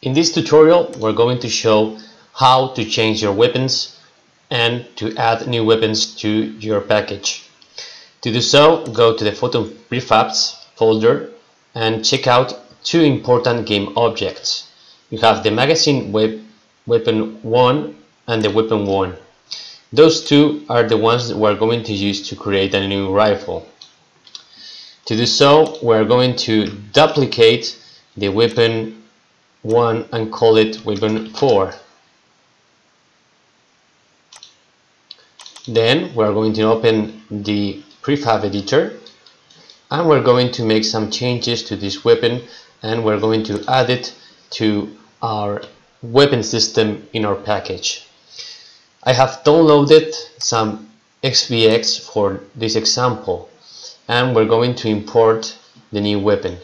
In this tutorial, we're going to show how to change your weapons and to add new weapons to your package. To do so, go to the photo prefabs folder and check out two important game objects. You have the magazine weapon 1 and the weapon 1. Those two are the ones that we're going to use to create a new rifle. To do so, we're going to duplicate the weapon 1 and call it weapon 4. Then we're going to open the prefab editor and we're going to make some changes to this weapon, and we're going to add it to our weapon system in our package. I have downloaded some XVX for this example, and we're going to import the new weapon.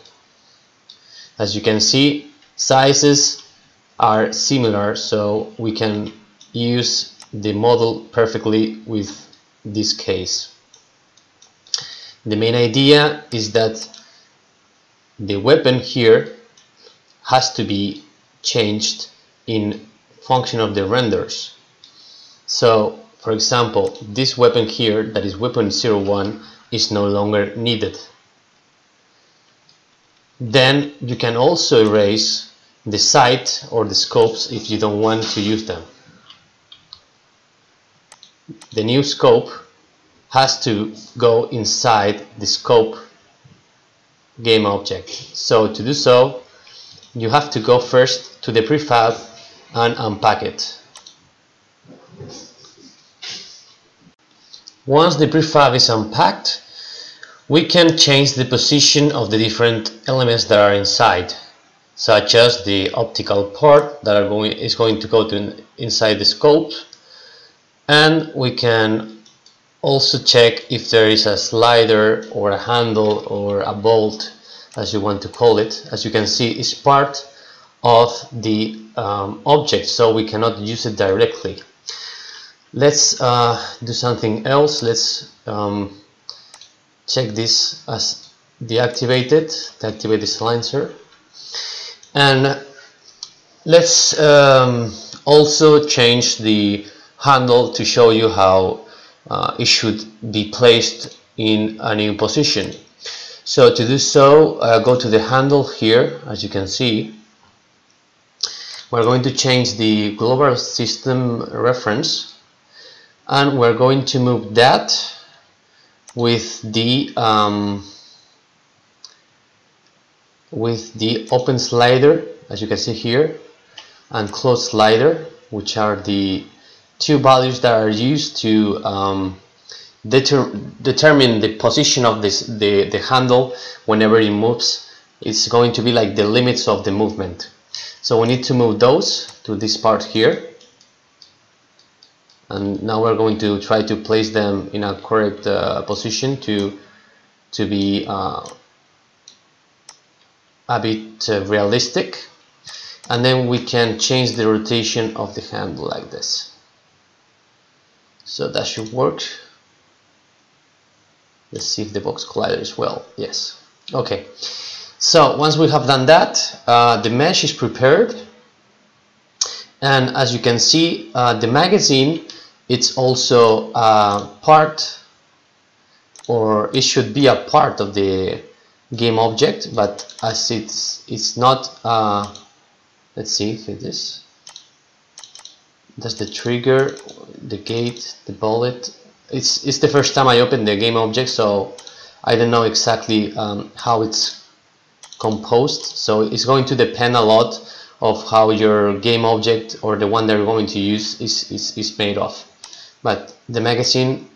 As you can see, sizes are similar, so we can use the model perfectly with this case. The main idea is that the weapon here has to be changed in function of the renders. So, for example, this weapon here, that is weapon 01, is no longer needed. Then you can also erase the sight or the scopes if you don't want to use them. The new scope has to go inside the scope game object. So to do so, you have to go first to the prefab and unpack it. Once the prefab is unpacked, we can change the position of the different elements that are inside, such as the optical part that is going to go to inside the scope, and we can also check if there is a slider or a handle or a bolt, as you want to call it. As you can see, it's part of the object, so we cannot use it directly. Let's do something else. Let's check this as deactivated, deactivate the silencer, and let's also change the handle to show you how it should be placed in a new position. So to do so, go to the handle here. As you can see, we're going to change the global system reference, and we're going to move that with the open slider, as you can see here, and close slider, which are the two values that are used to determine the position of the handle whenever it moves. It's going to be like the limits of the movement. So we need to move those to this part here, and now we're going to try to place them in a correct position to be a bit realistic, and then we can change the rotation of the handle like this. So that should work. Let's see if the box collider is well. Yes. Okay. So once we have done that, the mesh is prepared, and as you can see, the magazine, it's also part, or it should be a part of the game object, but as it's not. Let's see if it is. That's the trigger, the gate, the bullet. It's the first time I opened the game object, so I don't know exactly how it's composed. So it's going to depend a lot of how your game object, or the one that you're going to use, is made of. But the magazine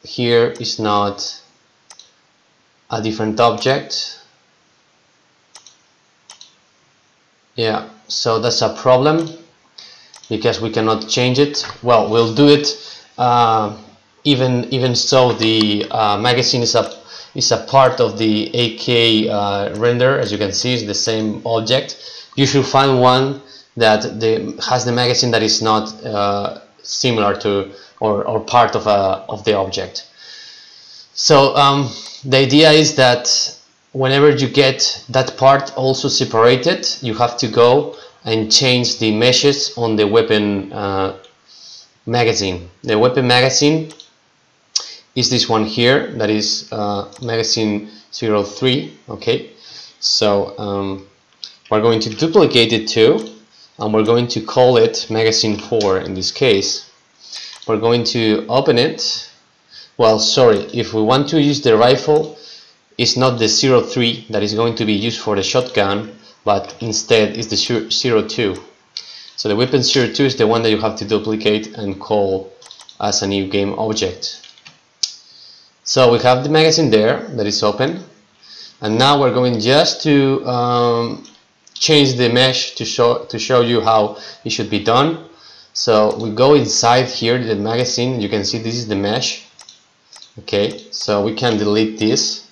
here is not a different object. Yeah, so that's a problem, because we cannot change it. Well, we'll do it even so. The magazine is a part of the AK render. As you can see, it's the same object. You should find one that has the magazine that is not similar to or part of the object. So the idea is that whenever you get that part also separated, you have to go and change the meshes on the weapon magazine. The weapon magazine is this one here, that is magazine 03. Okay, so we're going to duplicate it too, and we're going to call it magazine 4 in this case. We're going to open it. Well, sorry, if we want to use the rifle, it's not the 03 that is going to be used for the shotgun, but instead it's the 02. So the weapon 02 is the one that you have to duplicate and call as a new game object. So we have the magazine there that is open, and now we're going just to change the mesh to show you how it should be done. So we go inside here the magazine. You can see this is the mesh. Okay, so we can delete this,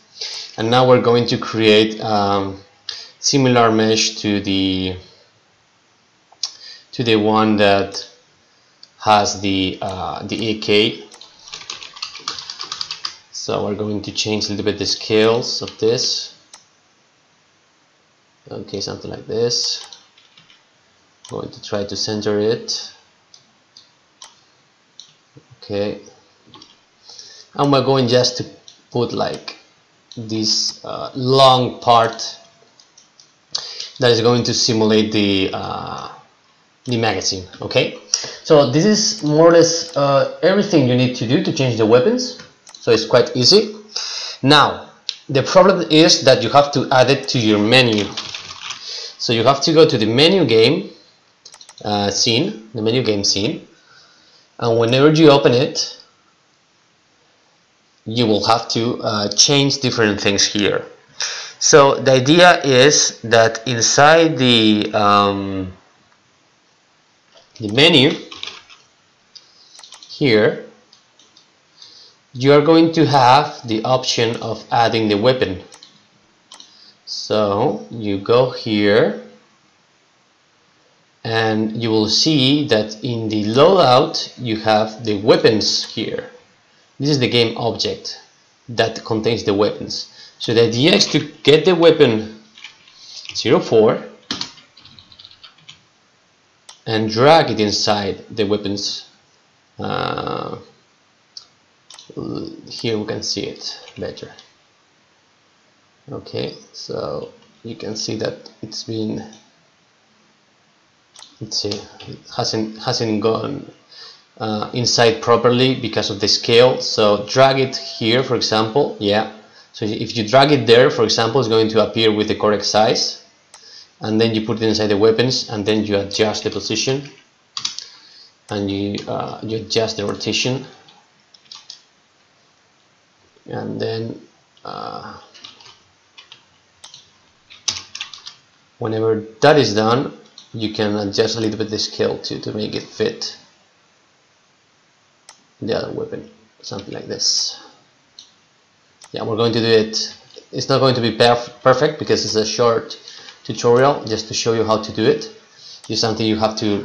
and now we're going to create similar mesh to the one that has the AK. So we're going to change a little bit the scales of this. Okay, something like this. I'm going to try to center it. Okay, and we're going just to put like this long part that is going to simulate the magazine. Okay, so this is more or less everything you need to do to change the weapons. So it's quite easy. Now the problem is that you have to add it to your menu. So you have to go to the menu game scene, the menu game scene, and whenever you open it, you will have to change different things here. So the idea is that inside the menu here, you are going to have the option of adding the weapon. So you go here, and you will see that in the loadout you have the weapons here. This is the game object that contains the weapons. So the idea is to get the weapon 04 and drag it inside the weapons. Here we can see it better. Okay, so you can see that it's been, let's see, it hasn't gone inside properly because of the scale. So drag it here, for example. Yeah, so if you drag it there, for example, it's going to appear with the correct size, and then you put it inside the weapons, and then you adjust the position, and you adjust the rotation, and then whenever that is done, you can adjust a little bit the scale to make it fit the other weapon, something like this. Yeah, we're going to do it. It's not going to be perfect because it's a short tutorial just to show you how to do it. It's something you have to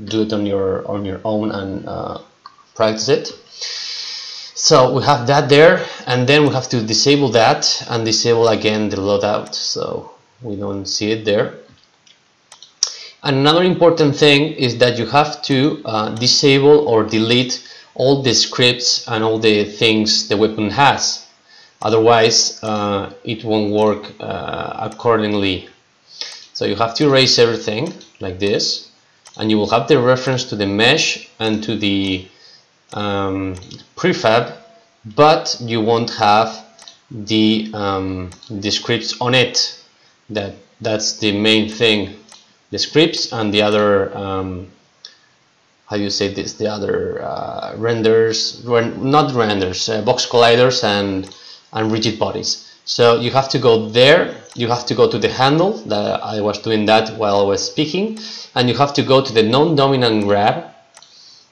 do it on your own and practice it. So we have that there, and then we have to disable that and disable again the loadout, so we don't see it there. Another important thing is that you have to disable or delete all the scripts and all the things the weapon has. Otherwise, it won't work accordingly. So you have to erase everything like this, and you will have the reference to the mesh and to the prefab, but you won't have the scripts on it. That's the main thing. The scripts and the other how do you say this? The other renders, not renders, box colliders and rigid bodies. So you have to go there. You have to go to the handle. That I was doing that while I was speaking, and you have to go to the non-dominant grab,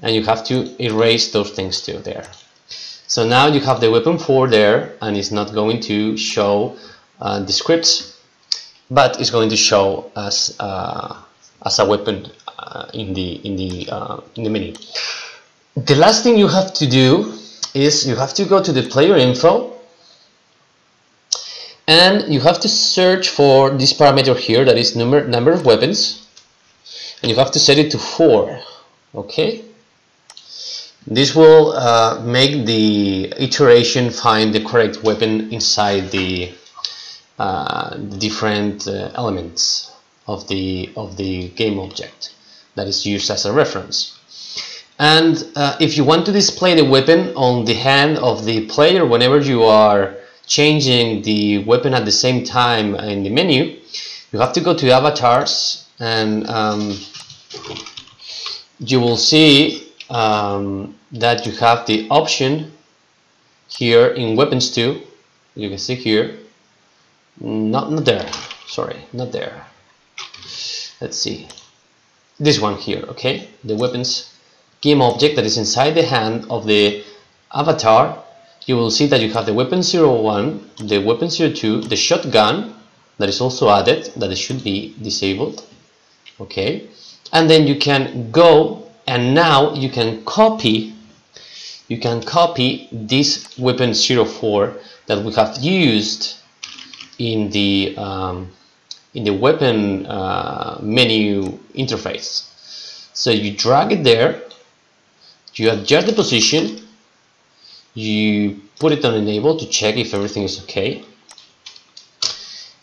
and you have to erase those things too there. So now you have the weapon 4 there, and it's not going to show the scripts, but it's going to show as a weapon in the menu. The last thing you have to do is you have to go to the player info, and you have to search for this parameter here, that is number of weapons, and you have to set it to 4. Okay, this will make the iteration find the correct weapon inside the different elements of the game object that is used as a reference. And if you want to display the weapon on the hand of the player whenever you are changing the weapon at the same time in the menu, you have to go to avatars, and you will see that you have the option here in weapons 2. You can see here, not there, sorry, not there. Let's see, this one here. Okay, the weapons game object that is inside the hand of the avatar. You will see that you have the weapon 01, the weapon 02, the shotgun that is also added, that it should be disabled. Okay, and then you can go, and now you can copy this weapon 04 that we have used in the weapon menu interface. So you drag it there, you adjust the position, you put it on enable to check if everything is okay.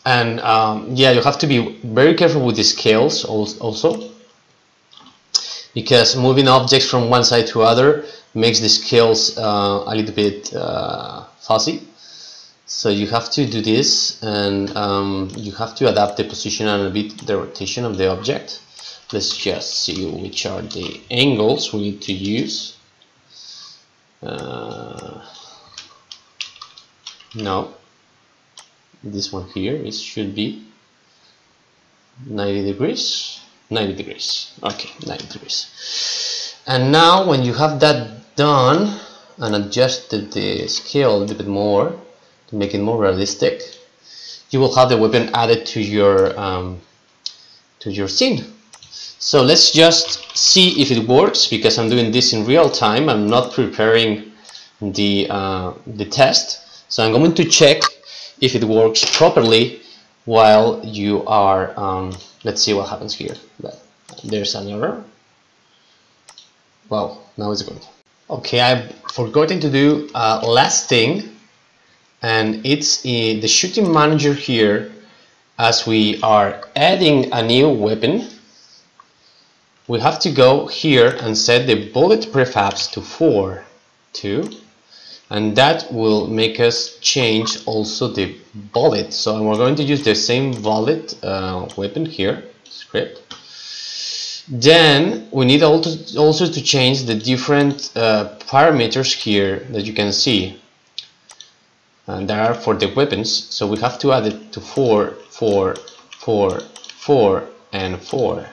And yeah, you have to be very careful with the scales also, because moving objects from one side to other makes the scales a little bit fuzzy. So you have to do this, and you have to adapt the position and a bit the rotation of the object. Let's just see which are the angles we need to use. No, this one here, it should be 90 degrees. 90 degrees. Okay, 90 degrees. And now when you have that done and adjusted the scale a little bit more to make it more realistic, you will have the weapon added to your scene. So let's just see if it works, because I'm doing this in real time. I'm not preparing the test, so I'm going to check if it works properly while you are. Let's see what happens here. There's an error. Well, now it's good. Okay, I've forgotten to do last thing, and it's the shooting manager here. As we are adding a new weapon, we have to go here and set the bullet prefabs to 4, 2, and that will make us change also the bullet. So we're going to use the same bullet weapon here, script. Then we need also to change the different parameters here that you can see, and there are for the weapons. So we have to add it to 4, 4, 4, 4, and 4.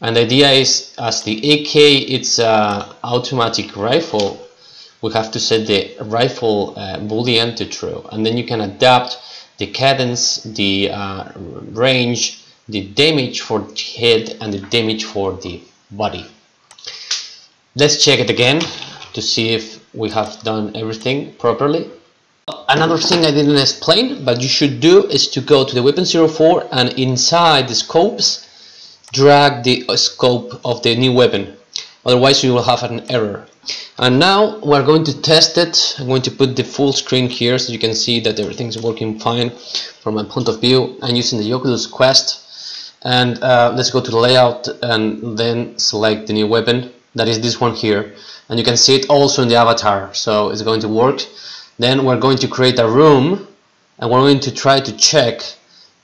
And the idea is, as the AK it's automatic rifle, we have to set the rifle boolean to true, and then you can adapt the cadence, the range, the damage for the head, and the damage for the body. Let's check it again to see if we have done everything properly. Another thing I didn't explain, but you should do, is to go to the weapon 04 and inside the scopes drag the scope of the new weapon, otherwise you will have an error. And now we're going to test it. I'm going to put the full screen here so you can see that everything's working fine from my point of view. I'm using the Oculus Quest, and let's go to the layout and then select the new weapon, that is this one here, and you can see it also in the avatar, so it's going to work. Then we're going to create a room, and we're going to try to check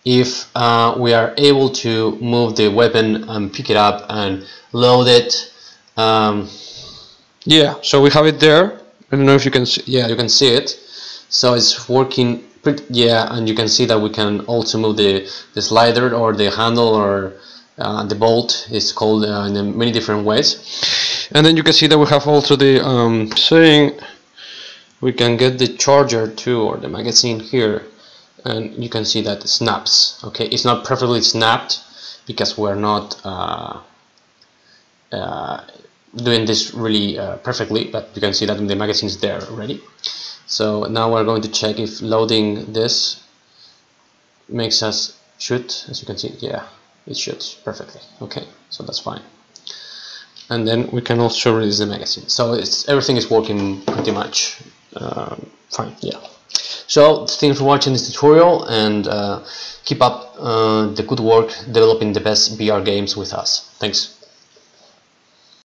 if we are able to move the weapon and pick it up and load it. Yeah, so we have it there. I don't know if you can see. Yeah, you can see it. So it's working pretty, yeah, and you can see that we can also move the slider or the handle or the bolt. It's called in many different ways. And then you can see that we have also the saying we can get the charger too, or the magazine here. And you can see that it snaps. Okay, it's not perfectly snapped because we're not doing this really perfectly, but you can see that the magazine is there already. So now we're going to check if loading this makes us shoot. As you can see, yeah, it shoots perfectly. Okay, so that's fine. And then we can also release the magazine. So everything is working pretty much fine. Yeah. So thanks for watching this tutorial, and keep up the good work developing the best VR games with us. Thanks.